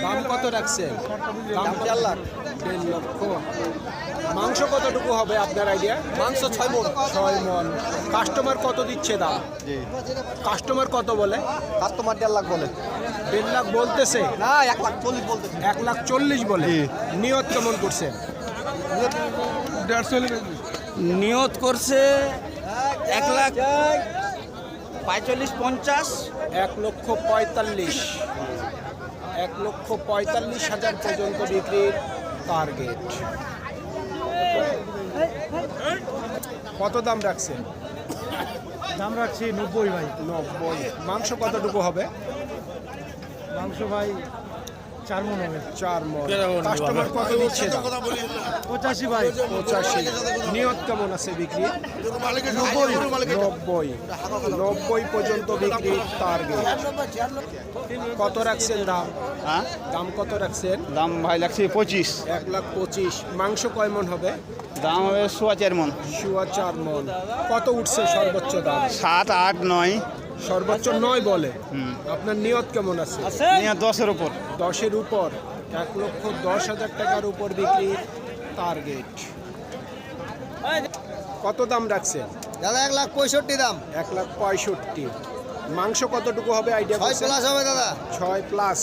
দাম কত রাখছেন? দাম 4 লাখ। 1.5 লক্ষ। মাংস কতটুকু হবে আপনার আইডিয়া? মাংস 6 মণ। 6 মণ। কাস্টমার কত দিচ্ছে দাম? জি, কাস্টমার কত বলে? কাস্টমার 1.5 লাখ বলে। 1.5 লাখ বলতেছে? না, 1,40,000 বলতেছে। 1,40,000 বলে। নিয়ত কেমন করছেন? নিয়ত করছে 1,45,50। 1,45,000। 1,45,000 পর্যন্ত বিক্রির টার্গেট। কত দাম রাখছেন? দাম রাখছি 90 ভাই। 90। মাংস কতটুকু হবে? মাংস ভাই 4 মণ হবে। 4 মণ। কাস্টমার কত দিচ্ছে দাম? 85 ভাই। 85। নিয়ত কেমন আছে বিক্রি? 90 পর্যন্ত বিক্রি টার্গেট। কত রাখছেন দাম? হ্যাঁ, দাম কত রাখছেন? দাম ভাই লাগছে 25। 1,25,000। মাংস কয় মণ হবে? দাম হবে 4.5 মণ। 4 মণ। কত উঠছে সর্বোচ্চ দাম? 7, 8, 9। সর্বোচ্চ 9 বলে। আপনার নিয়ত কেমন আছে? নিয়ে 10-এর উপর। 10-এর উপর। 1,10,000 টাকার উপর বিক্রির টার্গেট। কত দাম রাখছেন? দাদা 1,65,000 দাম। 1,65,000। মাংস কতটুকু হবে আইডিয়া? 6 প্লাস হবে দাদা। 6+।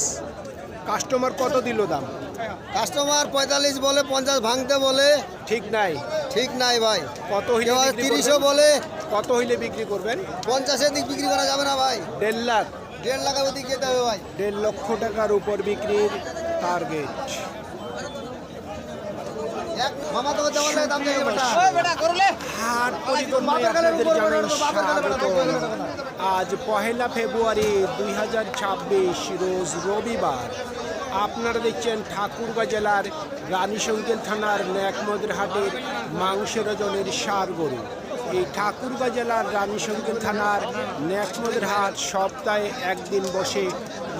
কাস্টমার কত দিল দাম? কাস্টমার 45 বলে, 50 ভাঙতে বলে। ঠিক নাই। ঠিক নাই ভাই। কত হইলে কেউ বিক্রি 30ও করবেন? বলে। কত হইলে বিক্রি করবেন? 50-এর দিক বিক্রি করা যাবে না ভাই। 1.5 লাখ। 1.5 লাখের দিক যেতে হবে ভাই। 1.5 লক্ষ টাকার উপর বিক্রির টার্গেট। মামা তোকে দেওয়ার লাগে দাম দেখে বেটা। হাট পরিক্রমায় আপনাদের জানাই স্বাগতম। আজ 1 ফেব্রুয়ারি 2026 রোজ রবিবার। আপনারা দেখছেন ঠাকুরগাঁ জেলার রানীশঙ্কেল থানার ন্যাকমদের হাটের মাংসের ওজনের ষাঁড় গরু। এই ঠাকুরগাঁ জেলার রানীশঙ্কেল থানার ন্যাকমদের হাট সপ্তাহে একদিন বসে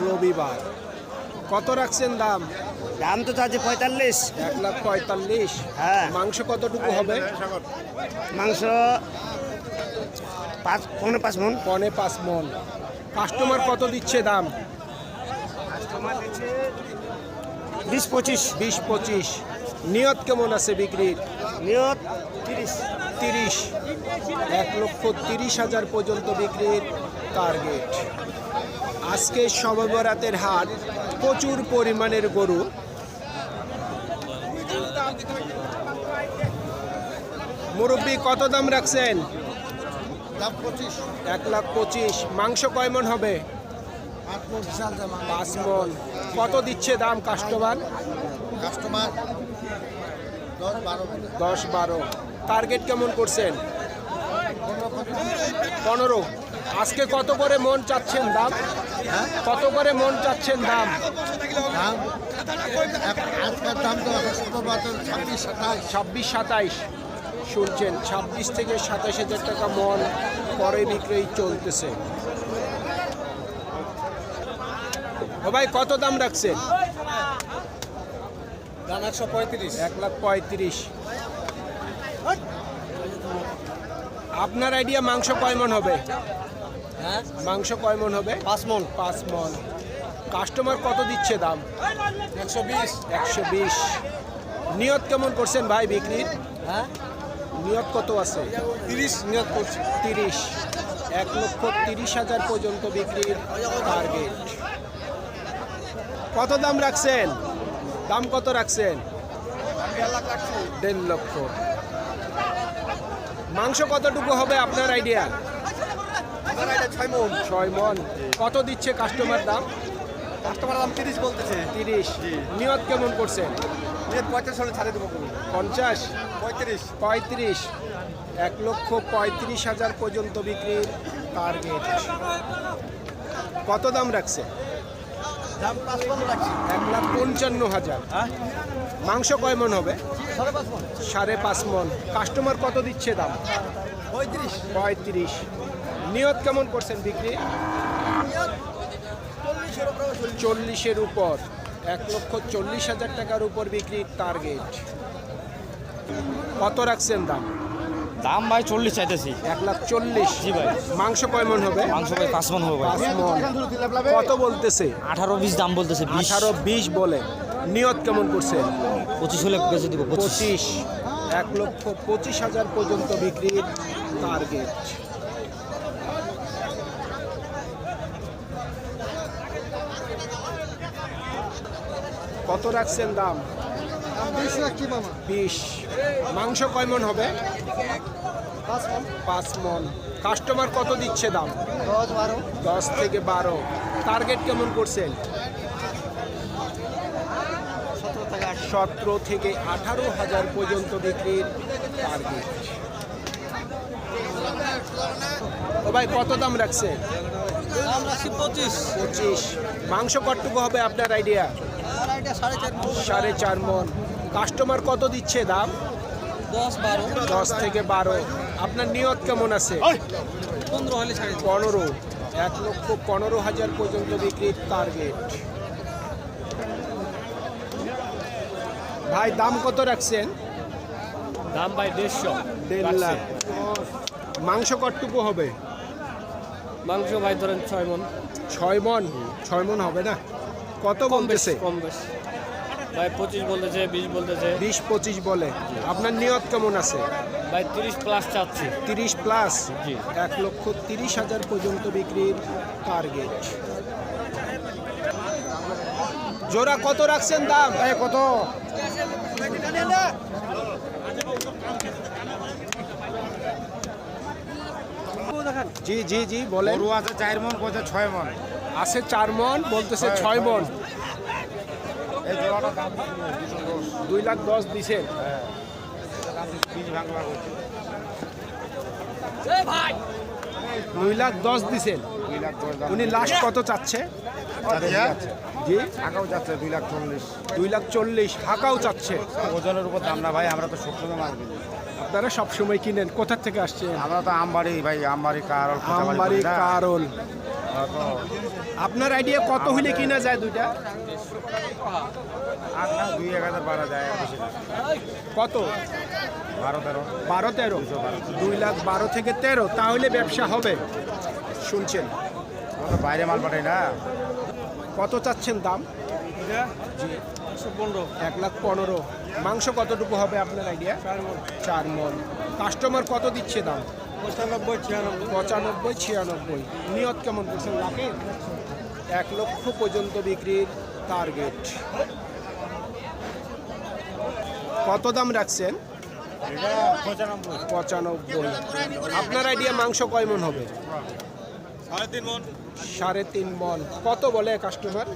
রবিবার। কত রাখছেন দাম? দাম তো চাচ্ছে 45। 1,45,000। হ্যাঁ। মাংস কতটুকু হবে? মাংস 5.5 মণ। 5.5 মণ। কাস্টমার কত দিচ্ছে দাম? 20-25। 20-25। নিয়ত কেমন আছে বিক্রির? নিয়ত 30। 30। 1,30,000 পর্যন্ত বিক্রির টার্গেট। আজকে শবে বরাতের হাট, প্রচুর পরিমাণের গরু। মুরব্বি কত দাম রাখছেন? দাম 25। 1,25,000। মাংস কয় মণ হবে? 5 মণ। কত দিচ্ছে দাম কাস্টমার? কাস্টমার 10-12। টার্গেট কেমন করছেন? 15। আজকে কত করে মন চাচ্ছেন দাম? কত করে মন চাচ্ছেন দাম? আজকের দাম তো 26-27। শুনছেন, 26 থেকে 27,000 টাকা মন পরে বিক্রয় চলতেছে। ও ভাই কত দাম রাখছেন? দাম 135। 1,35,000। আপনার আইডিয়া মাংস কয় মণ হবে? হ্যাঁ, মাংস কয় মণ হবে? 5 মণ। 5 মণ। কাস্টমার কত দিচ্ছে দাম? 120। 120। নিয়ত কেমন করছেন ভাই বিক্রির? হ্যাঁ, নিয়ত কত আছে? 30 নিয়ত করছি। 30। 1,30,000 পর্যন্ত বিক্রির টার্গেট। কত দাম রাখছেন? দাম কত রাখছেন? 1.5 লক্ষ। মাংস কতটুকু হবে আপনার আইডিয়া? 6 মণ। কত দিচ্ছে কাস্টমার দাম? কাস্টমার দাম 30 বলতেছে। 30। নিয়ত কেমন করছেন? নিয়ত 45 হলে ছাড়ে দেবো। 50। 35। 35। 1,35,000 পর্যন্ত বিক্রির টার্গেট। কত দাম রাখছে? দাম 5 মণ রাখছি। 1,55,000। মাংস কয় মণ হবে? 5.5 মণ। 5.5 মণ। কাস্টমার কত দিচ্ছে দাম? 35। 35। নিয়ত কেমন করছেন বিক্রি? 40-এর উপর। 1,40,000 টাকার উপর বিক্রির টার্গেট। কত রাখছেন দাম? দাম ভাই 40 চাইতেছি। 1,40,000। জি ভাই। মাংস কয় মন হবে? মাংস ভাই 5 মন হবে ভাই। 5 মন। কত বলতেছে? 18-20 দাম বলতেছে। 18-20 বলে। নিয়ত কেমন করছে? 25 হলে বেচে দিব। 25। 1,25,000 পর্যন্ত বিক্রির টার্গেট। কত রাখছেন দাম? 20। মাংস কয় মন হবে? 5 মন। কাস্টমার কত দিচ্ছে দাম? 10 থেকে 12। টার্গেট কেমন করছেন? 17 থেকে 18,000 পর্যন্ত বিক্রির টার্গেট। ও ভাই কত দাম রাখছেন? 25। মাংস কতটুকু হবে আপনার আইডিয়া? 4.5 মন। কাস্টমার কত দিচ্ছে দাম? 10 থেকে 12। আপনার নিয়ত কেমন আছে? 15। 1,15,000 পর্যন্ত বিক্রির টার্গেট। ভাই দাম কত রাখছেন? দাম ভাই 150। 1.5 লাখ। মাংস কতটুকু হবে? মাংস ভাই ধরেন 6 মন। 6 মন। 6 মন হবে না। কত বলতেছে? কম বেশ ভাই 25 বলতেছে, 20 বলতেছে। 20-25 বলে। আপনার নিয়ত কেমন আছে? ভাই 30 প্লাস চাচ্ছি। 30 প্লাস। জি। 1,30,000 পর্যন্ত বিক্রির টার্গেট। জোড়া কত রাখছেন দাম? কত? জি জি জি বলেন। গরু আছে 4 মন, কইছে 6 মন। আছে 4 মন, বলতেছে 6 মন। এই জোড়াটা দাম 2,10,000 দিছেন। 20 ভাঙবা করছে। 2,10,000 দিছেন। 2,10,000 দাম। উনি লাস্ট কত চাচ্ছে? জি টাকাও যাচ্ছে 2,40,000। 2,40,000 হাকাও চাচ্ছে। ওজনের উপর দাম না ভাই, আমরা তো সবসময় মাছ কিনি। আপনারা সবসময় কিনেন। কোথা থেকে আসছেন? আমরা তো আমবাড়ি ভাই, আমবাড়ি কারল। আমবাড়ি কারল। আমরা তো আপনার আইডিয়া কত হইলে কিনা যায় দুইটা? 8 না 2,000 বাড়া যায়, আর বেশি না। কত? 12-13। 12-13। 2,12,000 থেকে 13, তাহলে ব্যবসা হবে। শুনছেন? আমরা তো বাইরে মাল পাঠাই না। কত চাচ্ছেন দাম? জি 1,15,000। মাংস কতটুকু হবে আপনার আইডিয়া? 4 মন। কাস্টমার কত দিচ্ছে দাম? 95-96। নিয়ত কেমন করছেন লাখের? 1 লক্ষ পর্যন্ত বিক্রির টার্গেট। কত দাম রাখছেন? 95। আপনার আইডিয়া মাংস কয় মন হবে? 3.5 মন। কত বলে কাস্টমার?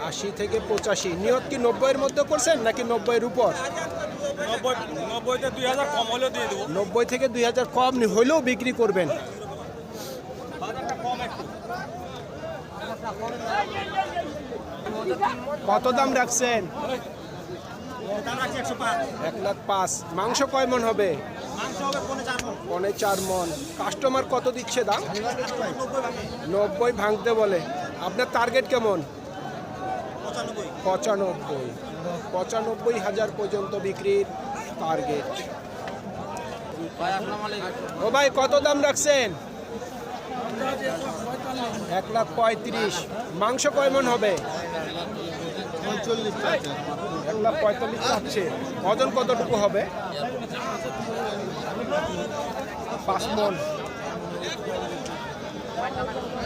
80 থেকে 85। নিয়ত কি 90-এর মধ্যে করছেন নাকি 90-এর উপর? 90 থেকে 2,000 কম হইলেও বিক্রি করবেন। কত দাম রাখছেন? 1,05,000। মাংস কয় মন হবে? 4.5 মন। কাস্টমার কত দিচ্ছে দাম? 90 ভাঙতে বলে। আপনার টার্গেট কেমন? 95,000 পর্যন্ত বিক্রির টার্গেট। ও ভাই কত দাম রাখছেন? 1,35,000। মাংস কয় মন হবে? 1,45,000 চাচ্ছে। ওজন কতটুকু হবে? 5 মন।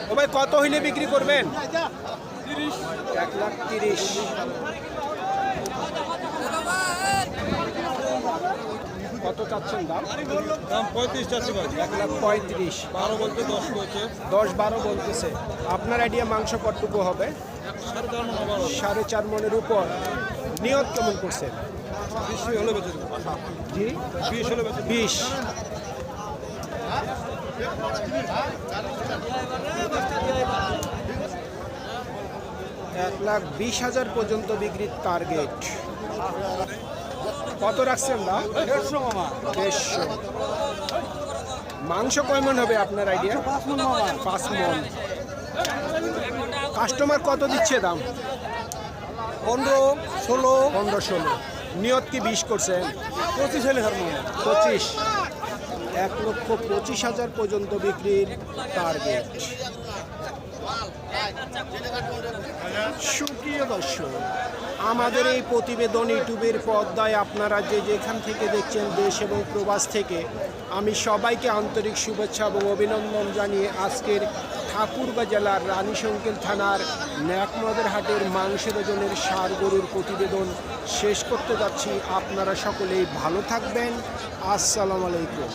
ও ভাই কত হইলে বিক্রি করবেন? 1,30,000। কত চাচ্ছেন দাম? 35 চাচ্ছি ভাই। 1,35,000। 12 বলতে 10 বলছে। 10-12 বলতেছে। আপনার আইডিয়া মাংস কতটুকু হবে? 4.5 মনের উপর। নিয়ত কেমন করছেন? 20 হলে বেঁচে দেবো। জি 20 হলে বেঁচে 20। $1,20,000 পর্যন্ত বিক্রির টার্গেট। কত রাখছেন দাম? 150। মাংস কয় মন হবে আপনার আইডিয়া? 5 মন। কাস্টমার কত দিচ্ছে দাম? 15-16। 15-16। নিয়ত কি 20 করছেন? 25 হলে হার মনে 25, 1,25,000 পর্যন্ত বিক্রির টার্গেট। সুপ্রিয় দর্শক, আমাদের এই প্রতিবেদন ইউটিউবের পর্দায় আপনারা যে যেখান থেকে দেখছেন দেশ এবং প্রবাস থেকে, আমি সবাইকে আন্তরিক শুভেচ্ছা এবং অভিনন্দন জানিয়ে আজকের ঠাকুরগাঁ জেলার রানীশঙ্কেল থানার ন্যাকমদের হাটের মাংসের ওজনের ষাঁড় গরুর প্রতিবেদন শেষ করতে যাচ্ছি। আপনারা সকলেই ভালো থাকবেন। আসসালামু আলাইকুম।